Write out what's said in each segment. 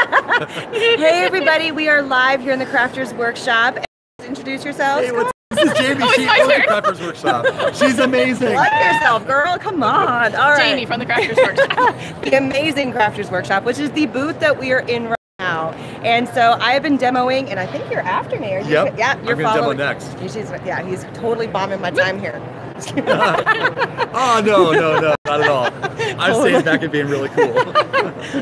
Hey everybody, we are live here in the Crafters Workshop. Introduce yourselves. Hey, this is Jamie. She owns the Crafters Workshop. She's amazing. Love yourself, girl. Come on. All right. Jamie from the Crafters Workshop. The amazing Crafters Workshop, which is the booth that we are in right now. And so I have been demoing, and I think you're after me. Yep. Yeah, you're I'm going to demo next. He's totally bombing my time here. Oh, no, not at all. I'm staying back and being really cool.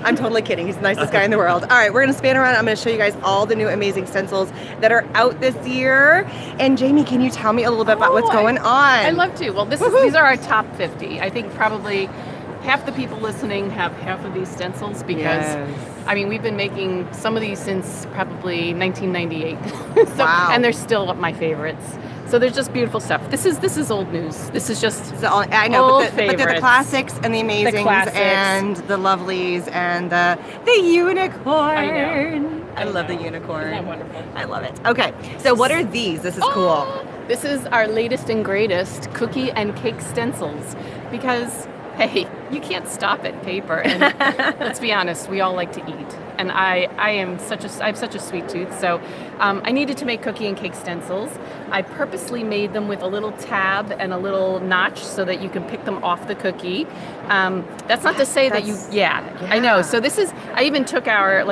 I'm totally kidding. He's the nicest guy in the world. All right, we're going to span around. I'm going to show you guys all the new amazing stencils that are out this year. And Jamie, can you tell me a little bit about what's going on? I'd love to. Well, these are our top 50. I think probably half the people listening have half of these stencils because, I mean, we've been making some of these since probably 1998. And they're still my favorites. So there's just beautiful stuff. This is old news. This is just I know, but they're the classics and the amazings and the lovelies and the unicorn. I know. I love the unicorn. Isn't that wonderful? I love it. Okay, so what are these? This is cool. This is our latest and greatest cookie and cake stencils because, hey, you can't stop at paper. And let's be honest, we all like to eat. And I have such a sweet tooth, so I needed to make cookie and cake stencils. I purposely made them with a little tab and a little notch so that you can pick them off the cookie. That's not to say that you, I know. So this is, I even took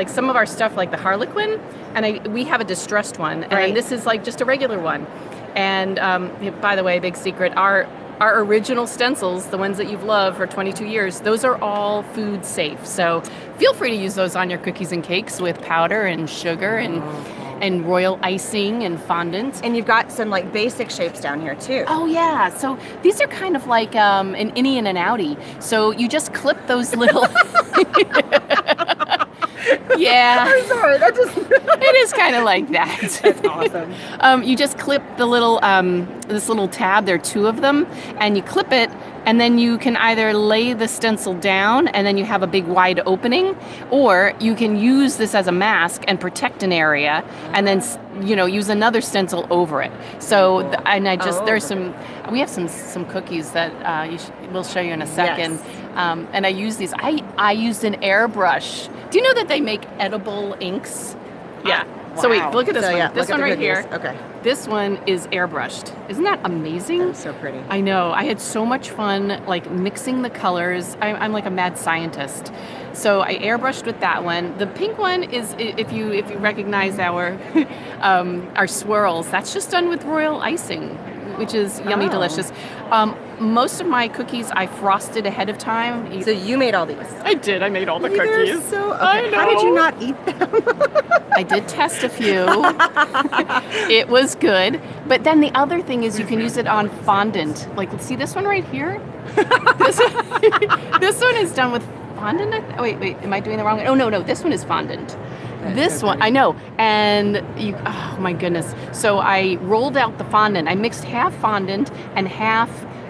some of our stuff like the Harlequin, and we have a distressed one, and this is like just a regular one. And by the way, big secret, our original stencils, the ones that you've loved for 22 years, those are all food safe. So feel free to use those on your cookies and cakes with powder and sugar and royal icing and fondant. And you've got some like basic shapes down here too. Oh yeah, so these are kind of like an innie and an outie. So you just clip those little... Yeah. I'm sorry, that just... It is kind of like that. That's awesome. You just clip the little, this little tab, there are two of them, and you clip it, and then you can either lay the stencil down and then you have a big wide opening, or you can use this as a mask and protect an area and then, use another stencil over it. So, we have some cookies that we'll show you in a second. Yes. And I use these. I used an airbrush. Do you know that they make edible inks? Yeah. Wow. So wait, look at this one. Yeah, this one right here. Okay. This one is airbrushed. Isn't that amazing? That's so pretty. I know. I had so much fun like mixing the colors. I'm like a mad scientist. So I airbrushed with that one. The pink one is, if you recognize our swirls, that's just done with royal icing, which is yummy, delicious. Most of my cookies I frosted ahead of time. So you made all these? I did. I made all the cookies. So, okay. How did you not eat them? I did test a few. It was good. But then the other thing is you can use it on fondant. Like, see this one right here? This one is done with fondant. Wait, am I doing the wrong one? Oh, no, this one is fondant. This one, I know, and oh my goodness. So I rolled out the fondant. I mixed half fondant and half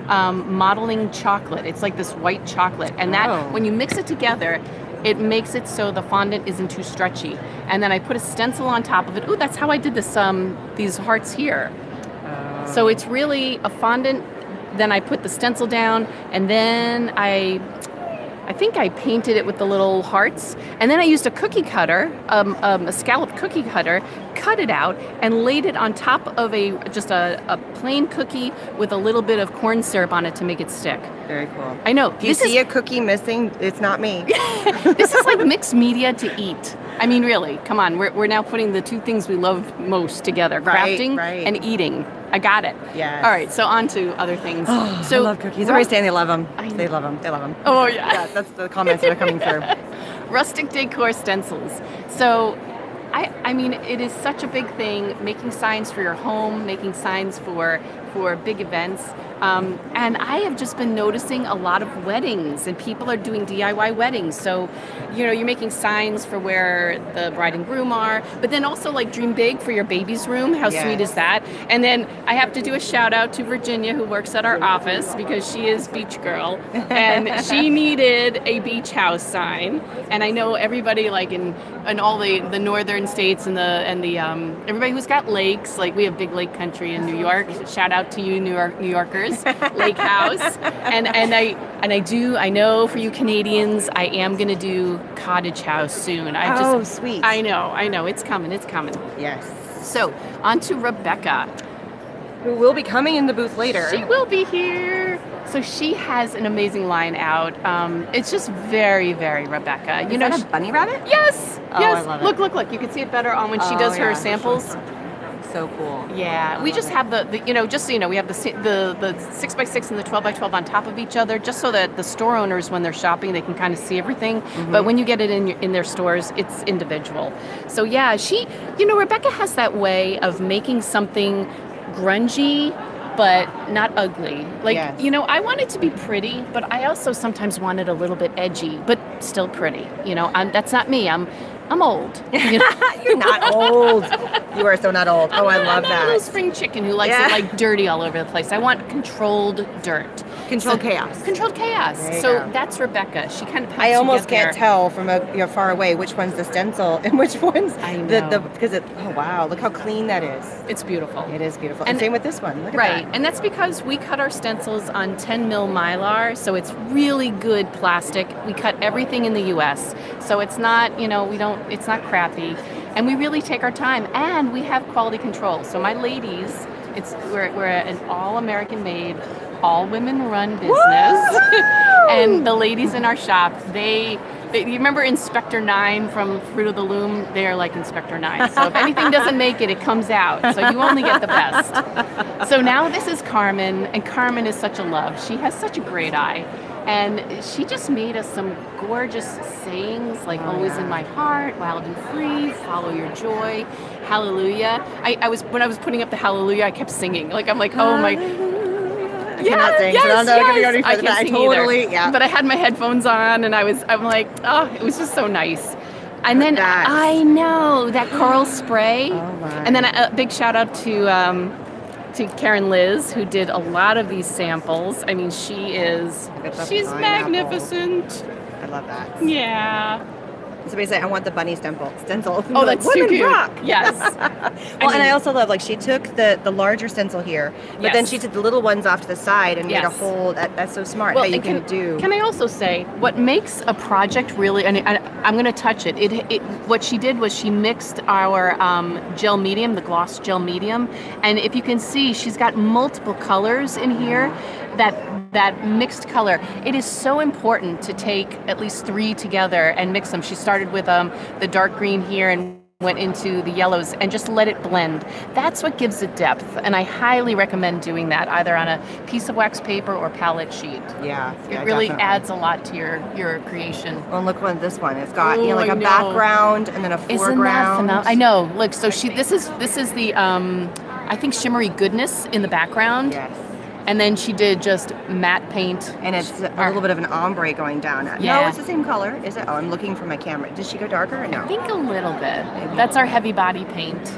modeling chocolate. It's like this white chocolate, and that when you mix it together, it makes it so the fondant isn't too stretchy. And then I put a stencil on top of it. Ooh, that's how I did this. These hearts here. So it's really a fondant. Then I put the stencil down, and then I think I painted it with the little hearts, and then I used a cookie cutter, a scalloped cookie cutter, cut it out, and laid it on top of just a plain cookie with a little bit of corn syrup on it to make it stick. Very cool. I know. If you see a cookie missing, it's not me. This is like mixed media to eat. I mean, really, come on. We're now putting the two things we love most together, crafting and eating. I got it. Yeah. All right, so on to other things. Oh, so I love cookies. Everybody's saying they love them. They love them. They love them. Oh, yeah. Yeah, that's the comments that are coming through. Rustic decor stencils. So, I mean, it is such a big thing, making signs for your home, making signs for big events. And I have just been noticing a lot of weddings, and people are doing DIY weddings. So, you're making signs for where the bride and groom are, but then also like dream big for your baby's room. How sweet is that? And then I have to do a shout out to Virginia, who works at our office, because she is beach girl, and she needed a beach house sign. And I know everybody like in all the northern states, States and the everybody who's got lakes. Like we have big lake country in New York. Shout out to you, New Yorkers, Lake House. And I know for you Canadians, I am gonna do cottage house soon. Sweet. I know, it's coming. Yes. So on to Rebecca, who will be coming in the booth later. She will be here. So she has an amazing line out. It's just very, very Rebecca. Is that a bunny rabbit? Yes. Oh, yes. I love it. Look. You can see it better on when she does her samples. So cool. Yeah. We just have the just so you know, we have the 6x6 and the 12x12 on top of each other, just so that the store owners, when they're shopping, they can kind of see everything. Mm-hmm. But when you get it in their stores, it's individual. So yeah, Rebecca has that way of making something grungy, but not ugly. Like, yes. I want it to be pretty, but I also sometimes want it a little bit edgy, but still pretty. That's not me. I'm old. You're not old. You are so not old. Oh, I love that. I'm a little spring chicken who likes it like dirty all over the place. I want controlled dirt. Controlled chaos. Controlled chaos. So that's Rebecca. She kind of helps I almost you get can't tell from far away which one's the stencil and which one's because oh wow, look how clean that is. It's beautiful. It is beautiful. And same with this one. Look at right. that. And that's because we cut our stencils on 10 mil Mylar, so it's really good plastic. We cut everything in the US. So it's not, it's not crappy. And we really take our time, and we have quality control. So my ladies, we're an all-American made, all-women-run business. And the ladies in our shop, you remember Inspector 9 from Fruit of the Loom? They're like Inspector 9. So if anything doesn't make it, it comes out. So you only get the best. So now this is Carmen, and Carmen is such a love. She has such a great eye. And she just made us some gorgeous sayings, like always in my heart, wild and free, follow your joy, hallelujah. When I was putting up the hallelujah, I kept singing. Like, I'm like, oh my. I cannot sing, so I'm not going to go any further. I totally, yeah. But I had my headphones on, and I'm like, oh, it was just so nice. And then I know that coral spray. Oh my. And then a big shout out to Karen Liz, who did a lot of these samples. I mean, she's magnificent. I love that. Yeah. So basically, I want the bunny stencil. Oh, that's too cute. Rock. Yes. And I also love, she took the larger stencil here, but then she took the little ones off to the side and made a whole. That's so smart. Well, how you can do. Can I also say what makes a project really? And I'm going to touch it. What she did was she mixed our gel medium, the gloss gel medium, and if you can see, she's got multiple colors in here. That mixed color, it is so important to take at least 3 together and mix them. She started with the dark green here and went into the yellows and just let it blend. That's what gives it depth, and I highly recommend doing that either on a piece of wax paper or palette sheet. Yeah, it really adds a lot to your creation. Well, look at this one. It's got like a background and then a foreground. Isn't that phenomenal? I know. Look, so this is the I think shimmery goodness in the background. Yes. And then she did just matte paint. And it's a little bit of an ombre going down. Yeah. No, it's the same color. Is it? Oh, I'm looking for my camera. Did she go darker or no? I think a little bit. Maybe. That's our heavy body paint.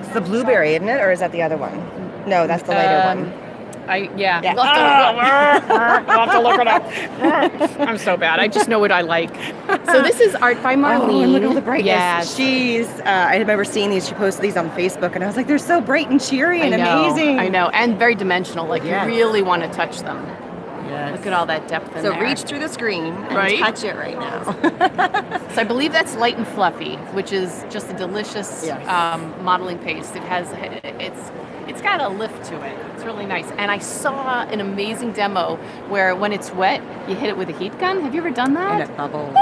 It's the blueberry, isn't it? Or is that the other one? No, that's the lighter one. Yeah. We'll have to look it up. I'm so bad. I just know what I like. So this is art by Marlene. Oh, and look at all the brightness. Yeah. She's, I remember seeing these. She posted these on Facebook, and I was like, they're so bright and cheery and amazing. I know. And very dimensional. Like, you really want to touch them. Yes. Look at all that depth in there. So reach through the screen and touch it right now. So I believe that's Light and Fluffy, which is just a delicious modeling paste. It's got a lift to it. It's really nice. And I saw an amazing demo where when it's wet, you hit it with a heat gun. Have you ever done that? And it bubbles.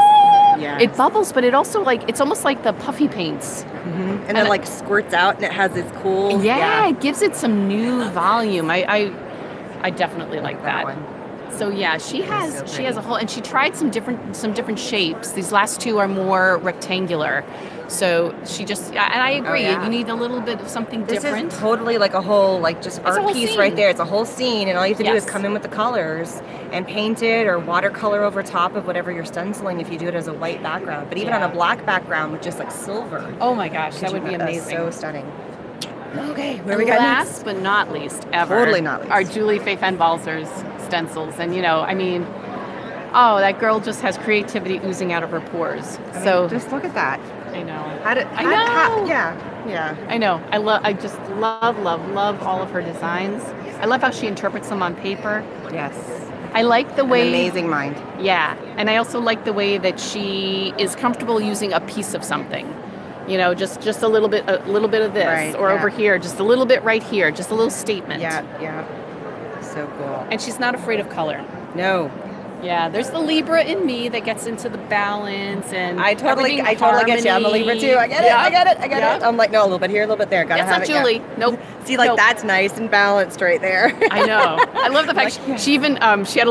Yeah. It bubbles, but it also it's almost like the puffy paints. Mm-hmm. And then squirts out and it has this cool. Yeah, it gives it some new volume. I definitely like that one. So yeah, she has a whole, and she tried some different shapes. These last two are more rectangular. So she just, and I agree, you need a little bit of something different. This is totally like a whole, just art piece scene. Right there. It's a whole scene, and all you have to do is come in with the colors and paint it or watercolor over top of whatever you're stenciling if you do it as a white background. But even on a black background with just silver. Oh my gosh, that would be amazing. So stunning. Okay, where we got last next? but not least ever. Totally not least. Our Julie Faye Van Balzer's stencils. And Oh, that girl just has creativity oozing out of her pores. I mean, so just look at that. I know. I know. Yeah. I know. I just love all of her designs. I love how she interprets them on paper. Yes. I like the way... An amazing mind. Yeah. And I also like the way that she is comfortable using a piece of something. You know, just a little bit of this, right, or over here, just a little bit right here, just a little statement. Yeah. So cool. And she's not afraid of color. No. Yeah, there's the Libra in me that gets into the balance and I totally get you. I'm a Libra too. I get it. I'm like, no, a little bit here, a little bit there. Gotta have it. That's not Julie. Yeah. Nope. See, like nope. That's nice and balanced right there. I know. I love the fact she even she had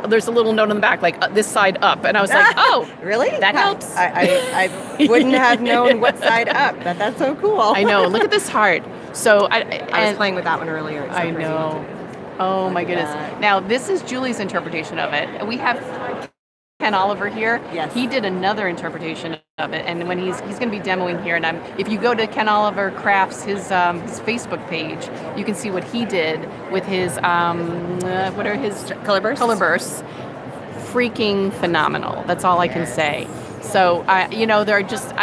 there's a little note on the back like this side up, and I was like, oh, really? That helps. I wouldn't have known what side up, but that's so cool. I know. Look at this heart. So I was playing with that one earlier. It's so I know. Oh my goodness. Now this is Julie's interpretation of it. We have Ken Oliver here. Yes. He did another interpretation of it, and when he's going to be demoing here, and if you go to Ken Oliver Crafts, his Facebook page, you can see what he did with his what are his color bursts. Freaking phenomenal. That's all I can say. So I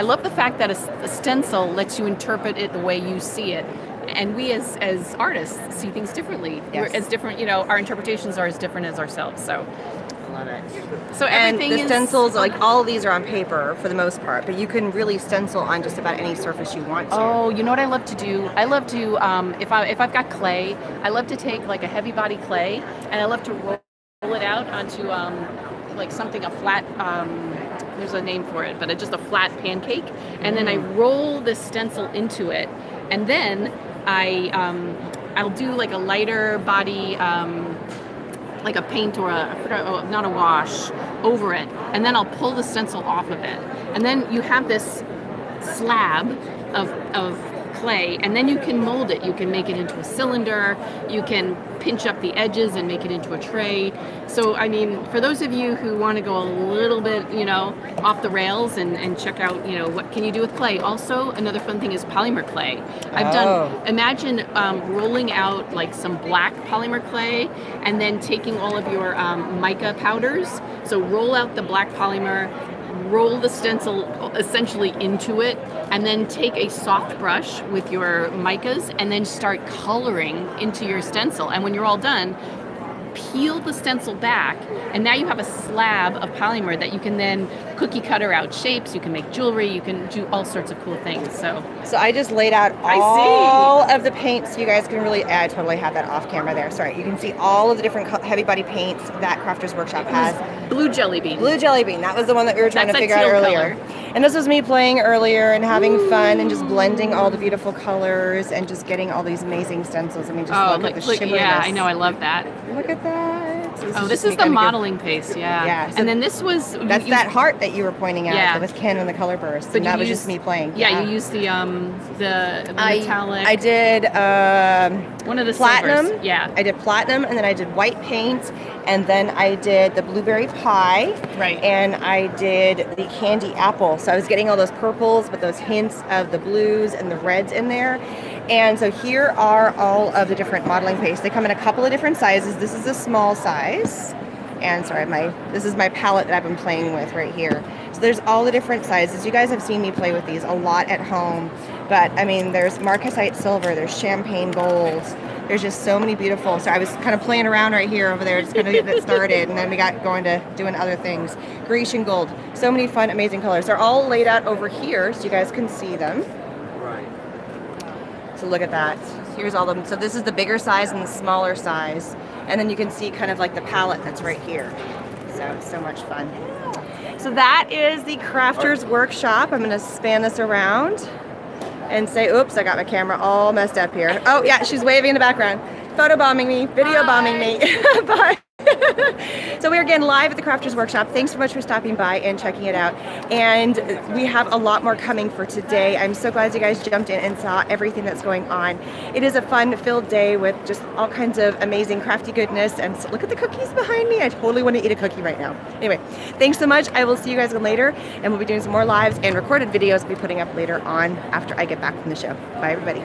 love the fact that a stencil lets you interpret it the way you see it. And we as artists see things differently. Yes. We're as different, our interpretations are as different as ourselves. So I love it. So and everything the stencils, like all of these are on paper for the most part, but you can really stencil on just about any surface you want to. Oh, you know what I love to do? I love to if I've got clay, I love to take like a heavy body clay, and I love to roll it out onto like a flat. There's a name for it, but it's just a flat pancake, and then I roll the stencil into it, and then I'll do like a lighter body, like a paint or not a wash over it, and then I'll pull the stencil off of it, and then you have this slab of clay, and then you can mold it. You can make it into a cylinder. You can pinch up the edges and make it into a tray. So, I mean, for those of you who want to go a little bit, off the rails and check out, what can you do with clay. Also, another fun thing is polymer clay. Imagine rolling out like some black polymer clay and then taking all of your mica powders. So roll out the black polymer, roll the stencil essentially into it, and then take a soft brush with your micas and then start coloring into your stencil. And when you're all done, peel the stencil back, and now you have a slab of polymer that you can then cookie cutter out shapes. You can make jewelry. You can do all sorts of cool things. So I just laid out all of the paints. You guys can really, I totally have that off camera there. Sorry, you can see all of the different heavy body paints that Crafters Workshop has. Blue jelly bean. Blue jelly bean. That was the one that we were trying to figure out earlier. Color. And this was me playing earlier and having fun and just blending all the beautiful colors and just getting all these amazing stencils. I mean, just look at the shimmeriness. Yeah, I know. I love that. Look at that. So this is the modeling paste, yeah. So and then this was... That's that heart that you were pointing out with Ken and the color burst. But that was just me playing. Yeah, you used the metallic... I did one of the platinum. Silvers. Yeah. I did platinum, and then I did white paint, and then I did the blueberry pie. Right. And I did the candy apple. So I was getting all those purples, but those hints of the blues and the reds in there. And so here are all of the different modeling pastes. They come in a couple of different sizes. This is a small size. And sorry, this is my palette that I've been playing with right here. So there's all the different sizes. You guys have seen me play with these a lot at home. But I mean, there's marcasite silver, there's champagne gold. There's just so many beautiful. So I was kind of playing around right here over there, just kind of getting it started. And then we got going to doing other things. Grecian gold. So many fun, amazing colors. They're all laid out over here so you guys can see them. So look at that. Here's all of them. So this is the bigger size and the smaller size. And then you can see kind of like the palette that's right here. So much fun. So that is the Crafters Workshop. I'm going to span this around and say, oops, I got my camera all messed up here. Oh yeah, she's waving in the background. Photo bombing me, video bombing me. Bye. So we're again live at the Crafters Workshop. Thanks so much for stopping by and checking it out. And we have a lot more coming for today. I'm so glad you guys jumped in and saw everything that's going on. It is a fun-filled day with just all kinds of amazing crafty goodness. And so look at the cookies behind me. I totally want to eat a cookie right now. Anyway, thanks so much. I will see you guys again later. And we'll be doing some more lives and recorded videos we'll be putting up later on after I get back from the show. Bye, everybody.